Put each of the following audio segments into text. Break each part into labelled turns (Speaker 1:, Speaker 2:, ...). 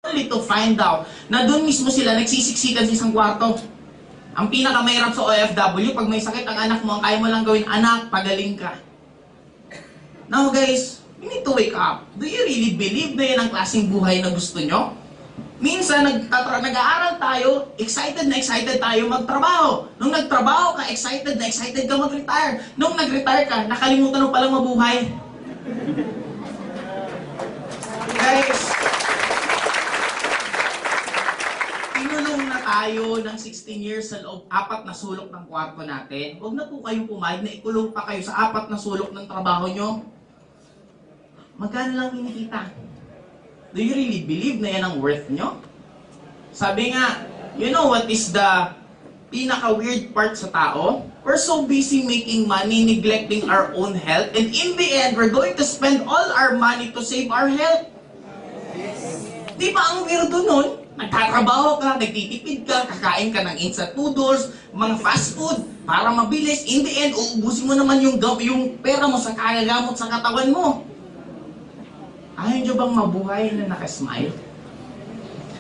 Speaker 1: Only to find out na doon mismo sila nagsisiksikan sa isang kwarto. Ang pinakamahirap sa OFW, pag may sakit ang anak mo, ang kaya mo lang gawin, anak, pagaling ka. Now guys, you need to wake up. Do you really believe na yan ang klaseng buhay na gusto nyo? Minsan, nag-aaral tayo, excited tayo magtrabaho. Nung nagtrabaho ka, excited ka mag-retire. Nung nag-retire ka, nakalimutan mo palang mabuhay. Guys, pinulong na tayo ng 16 years sa loob, 4 na sulok ng kwarto natin. Huwag na po kayong pumayag na ikulong pa kayo sa 4 na sulok ng trabaho nyo. Magkano lang kinikita? Do you really believe na yan ang worth nyo? Sabi nga, you know what is the pinaka-weird part sa tao? We're so busy making money, neglecting our own health, and in the end, we're going to spend all our money to save our health. Di ba ang weirdo nun? Nagtatrabaho ka, nagtitipid ka, kakain ka ng instant noodles, mga fast food, para mabilis. In the end, uubusin mo naman yung pera mo sa kagagamot sa katawan mo. Ayaw nyo bang mabuhay na nakasmile?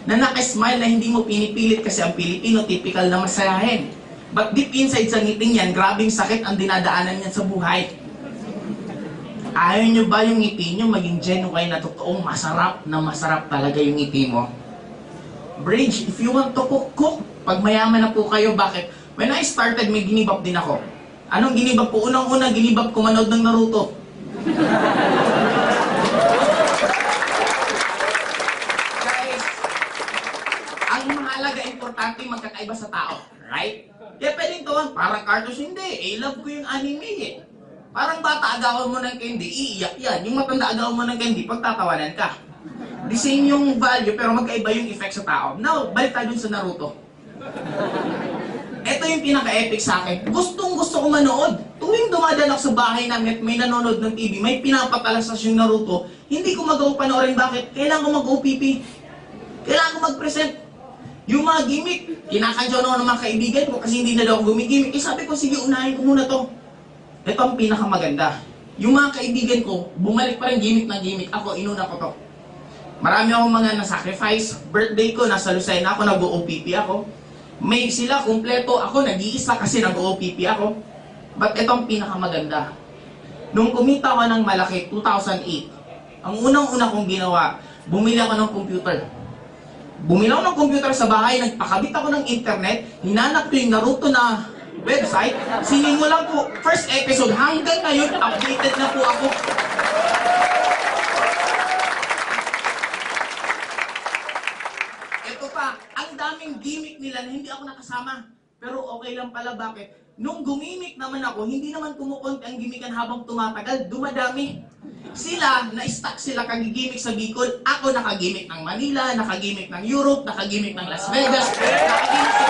Speaker 1: Na nakasmile na hindi mo pinipilit kasi ang Pilipino typical na masayahin. But deep inside sa ngiting yan, grabing sakit ang dinadaanan niyan sa buhay. Ayaw nyo ba yung ngiti nyo maging genuine na totoong masarap na masarap talaga yung ngiti mo? Bridge, if you want to cook. Pag mayaman na po kayo, bakit? When I started, may ginibap din ako. Anong ginibap po? Unang-una, ginibap ko manood ng Naruto. Importante magkakaiba sa tao, right? Kaya pwedeng tawag, parang cartoons, hindi. Love ko yung anime eh. Parang bata, agawan mo ng candy, iiyak yan. Yung matanda, agawan mo ng candy, pagtatawanan ka. The same yung value, pero magkaiba yung effect sa tao. Now, balik tayo dun sa Naruto. Ito yung pinaka-epic sa akin. Gustong-gusto ko manood. Tuwing dumadaan ako sa bahay namin at may nanonood ng TV, may pinapatalasas yung Naruto, hindi ko magawa panoorin. Bakit? Kailangan ko mag-OPP. Kailangan ko mag-present. Yung mga gimmick, kinakansyaw naman ng mga kaibigan ko kasi hindi na daw ako gumigimik. Sabi ko, sige, unahin ko muna to. Ito ang pinakamaganda. Yung mga kaibigan ko, bumalik pa rin gimmick na gimmick. Ako, inuna ko to. Marami akong mga nasacrifice. Birthday ko, nasa Lucena ako, nag-OPP ako. May sila, kumpleto. Ako, nag-iisa kasi nag-OPP ako. But ito ang pinakamaganda. Nung kumita ko ng malaki, 2008, ang unang-una kong ginawa, bumili ako ng computer. Bumili ako ng computer sa bahay, nagpakabit ako ng internet, hinanap ko yung Naruto na website, sinimulan ko, first episode, hanggang ngayon, updated na po ako. Ito pa, ang daming gimmick nila na hindi ako nakasama. Pero okay lang pala, bakit? Nung gumimik naman ako, hindi naman kumukunti ang gimikan habang tumatagal, dumadami. Sila, na-stuck sila kagigimik sa Bicol. Ako nakagimik ng Manila, nakagimik ng Europe, nakagimik ng Las Vegas, nakagimik sa...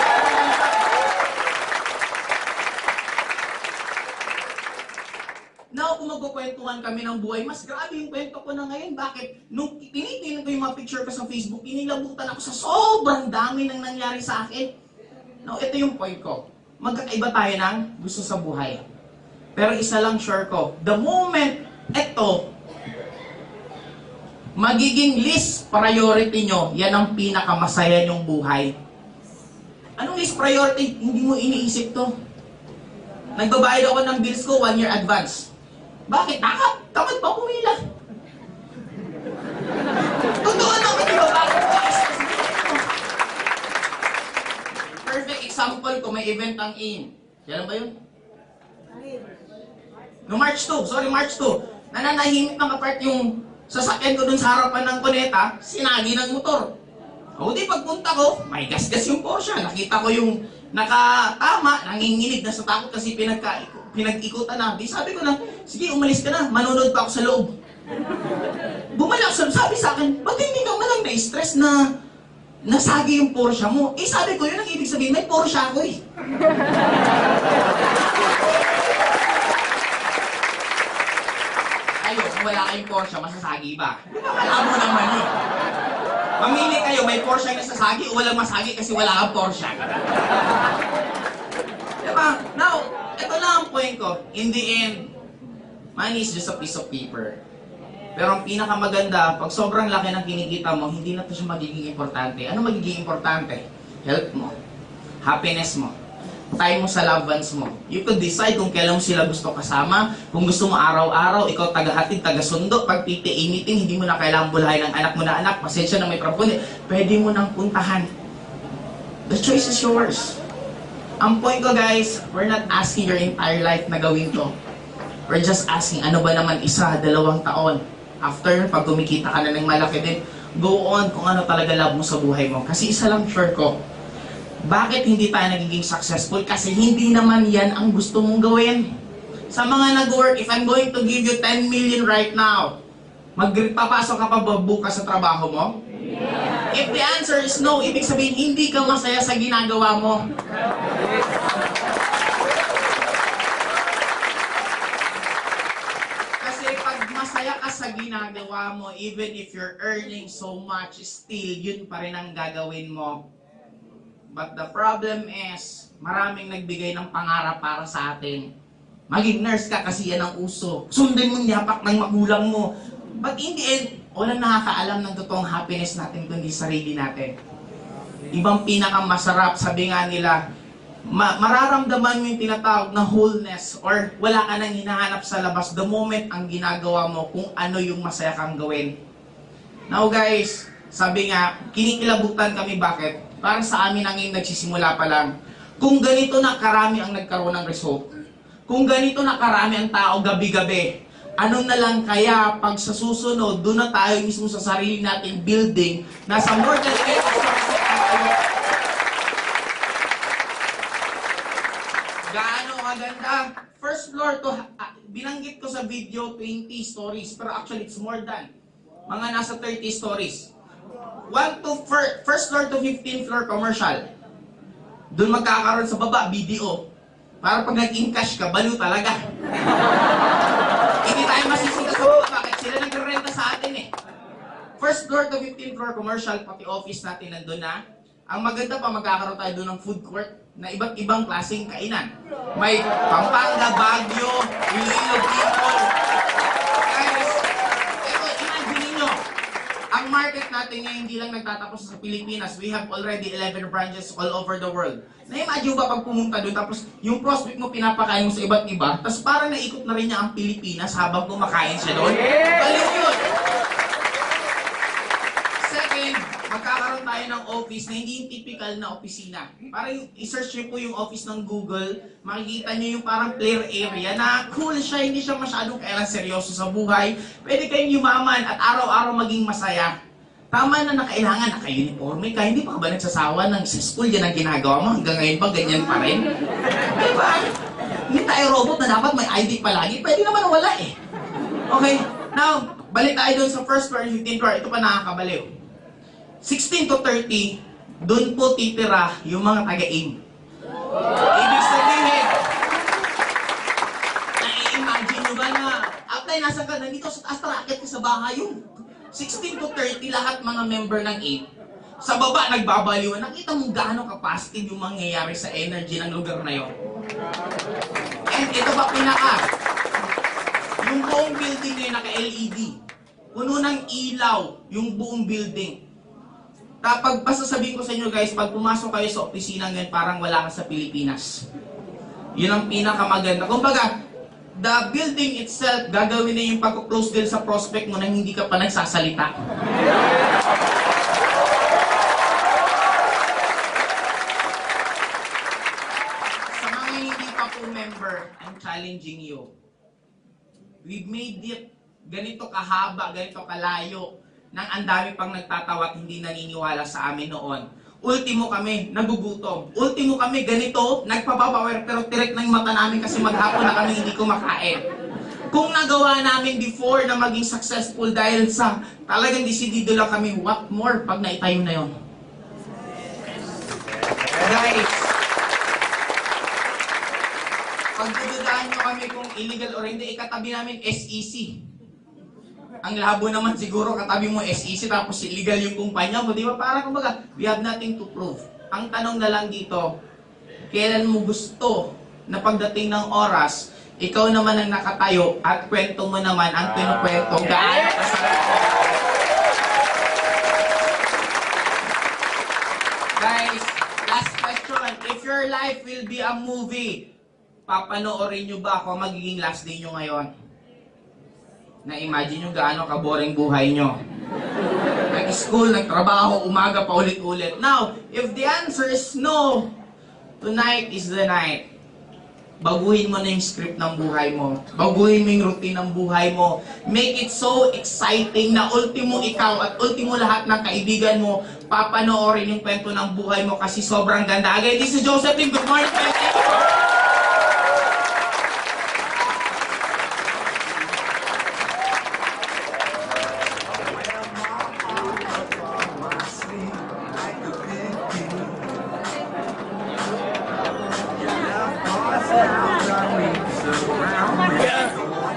Speaker 1: Now, kung magkukwentuhan kami ng buhay, mas grabe yung kwento ko na ngayon. Bakit? Nung tinitingnan ko yung mga picture ko sa Facebook, inilabutan ako sa sobrang dami ng nangyari sa akin. Now, ito yung point ko. Magkakaiba tayo ng gusto sa buhay. Pero isa lang sure ko, the moment ito, magiging list priority nyo, yan ang pinakamasaya nyong buhay. Anong list priority? Hindi mo iniisip to. Nagbabayad ako ng bills ko 1 year advance. Bakit? Tamad pa pumila. Totoo naman, di ba? Bakit? Perfect example ko, may event ang in. Kailan ba yun? No, March 2. Nananahimik na kapart yung sasakyan ko dun sa harapan ng kuneta, sinagi ng motor. O di pagpunta ko, may gas-gas yung Porsche. Nakita ko yung nakatama, nanginginig na sa takot kasi pinag-ikutan na. Di sabi ko na, sige umalis ka na, manonood pa ako sa loob. Bumalik sabi sa akin, ba't hindi ka malang na-stress na nasagi yung Porsche mo? Eh sabi ko, yun ang ibig sabihin, may Porsche ako eh. Kayo, kung wala kayong Porsche, masasagi ba? Di ba malabo naman yun? Mamili kayo, may Porsche na sasagi o walang masagi kasi wala kang Porsche. Diba? Now, ito lang ang point ko. In the end, money is just a piece of paper. Pero ang pinakamaganda, pag sobrang laki ng kinikita mo, hindi na to siya magiging importante. Ano magiging importante? Health mo, happiness mo, time mo sa loved ones mo. You could decide kung kailan mo sila gusto kasama, kung gusto mo araw-araw, ikaw tagahatid, tagasundo, pag PTA meeting, hindi mo na kailangan bulahin ng anak mo na anak, pasensya na may trabaho, pwede mo nang puntahan. The choice is yours. Ang point ko guys, we're not asking your entire life na gawin to. We're just asking, ano ba naman 1, 2 taon? After, pag kumikita ka na ng malaki din, go on kung ano talaga love mo sa buhay mo. Kasi isa lang sure ko, bakit hindi tayo nagiging successful? Kasi hindi naman yan ang gusto mong gawin. Sa mga nag-work, if I'm going to give you 10 million right now, magpapasok ka pa ba bukas sa trabaho mo? Yeah. If the answer is no, ibig sabihin hindi ka masaya sa ginagawa mo. Kasi pag masaya ka sa ginagawa mo, even if you're earning so much, still yun pa rin ang gagawin mo. But the problem is, maraming nagbigay ng pangarap para sa atin. Maging nurse ka kasi yan ang uso. Sundin mo yapak ng magulang mo. But in the end, walang nakakaalam ng totoong happiness natin kundi sarili natin. Ibang pinakamasarap, sabi nga nila, mararamdaman mo yung tinatawag na wholeness or wala ka nang hinahanap sa labas the moment ang ginagawa mo kung ano yung masaya kang gawin. Now guys, sabi nga, kinikilabutan kami bakit? Para sa amin ang nagsisimula pa lang. Kung ganito na karami ang nagkaroon ng result, kung ganito na karami ang tao gabi-gabi, ano na lang kaya pag sa susunod, doon na tayo mismo sa sarili natin building, nasa more than 8 tayo. Gaano kaganda? First floor to, binanggit ko sa video 20 stories, pero actually it's more than. Mga nasa 30 stories. First floor to 15th floor commercial. Doon magkakaroon sa baba, BDO. Para pag nag-in-cash ka, baliw talaga. Hindi tayo masisita sa baba, bakit sila nag-renta sa atin eh. First floor to 15th floor commercial, pati office natin nandun na. Ang maganda pa, magkakaroon tayo doon ng food court na iba't ibang klaseng kainan. May Pampanga, Baguio, Iloilo, Bicol. Guys, imagine nyo, ang market natin ngayon hindi lang nagtatapos sa Pilipinas. We have already 11 branches all over the world. Na-imagine ba pag pumunta doon, tapos yung prospect mo pinapakain mo sa iba't iba, tapos parang naikot na rin niya ang Pilipinas habang kumakain siya doon? Baliw yun! Second, magkakaroon tayo ng office na hindi yung typical na opisina. Parang i-search nyo po yung office ng Google, makikita nyo yung parang player area na cool siya, hindi siya masyadong kailan seryoso sa buhay. Pwede kayong yumaman at araw-araw maging masaya. Tama na kailangan naka-uniforme ka, hindi pa ka ba nagsasawa ng sa school yan ang ginagawa mo, hanggang ngayon ba ganyan pa rin? Diba? Hindi tayo robot na dapat may ID palagi, pwede naman wala eh. Okay, now, balik tayo dun sa first floor and 15th floor, ito pa nakakabaliw. 16 to 30, dun po titira yung mga taga-aim. Ibig sabihin, na-imagine nyo ba na, after nasa ka, nandito sa taas, racket ka sa bahay yung 16 to 30, lahat mga member ng 8. Sa baba, nagbabaliwan. Nakita mo gaano ka-positive yung mangyayari sa energy ng lugar na yun. And ito pa pinaka. Yung buong building na yun naka-LED. Puno ng ilaw yung buong building. Tapos sasabihin ko sa inyo guys, pag pumasok kayo sa opisina ngayon, parang wala ka sa Pilipinas. Yun ang pinakamaganda. Kumbaga, the building itself, gagawin na yung pag-close deal sa prospect mo nang hindi ka pa nagsasalita. Sa mga hindi pa po member, I'm challenging you. We've made it ganito kahaba, ganito kalayo, nang ang dami pang nagtatawa at hindi naniniwala sa amin noon. Ultimo kami, nagugutom. Ultimo kami, ganito, nagpapapower, pero tirek na yung mata namin kasi maghapon na kami hindi kumakain. Kung nagawa namin before na maging successful dahil sa talagang desidido lang kami, what more pag naitayo na yon? Guys, pagdududahan nyo kami kung illegal or hindi, ikatabi namin SEC. Ang labo naman siguro katabi mo SEC tapos illegal yung kumpanya mo, di ba? Parang kumbaga, we have nothing to prove. Ang tanong na lang dito, kailan mo gusto na pagdating ng oras, Ikaw naman ang nakatayo at kwento mo naman ang kinukwento. Gaano kasarap. Guys, last question. If your life will be a movie, papanoorin nyo ba kung magiging last day nyo ngayon? Na-imagine nyo gaano ka-boring buhay nyo. Nag-school, nagtrabaho, umaga pa ulit-ulit. Now, if the answer is no, tonight is the night. Baguhin mo na yung script ng buhay mo. Baguhin mo yung routine ng buhay mo. Make it so exciting na ultimo ikaw at ultimo lahat ng kaibigan mo papanoorin yung kwento ng buhay mo kasi sobrang ganda. Again, this is Josephine. Good morning, friends.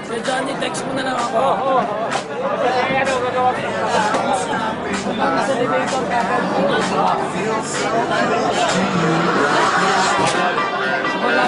Speaker 2: Si Johnny, text mo na lang ako. Wala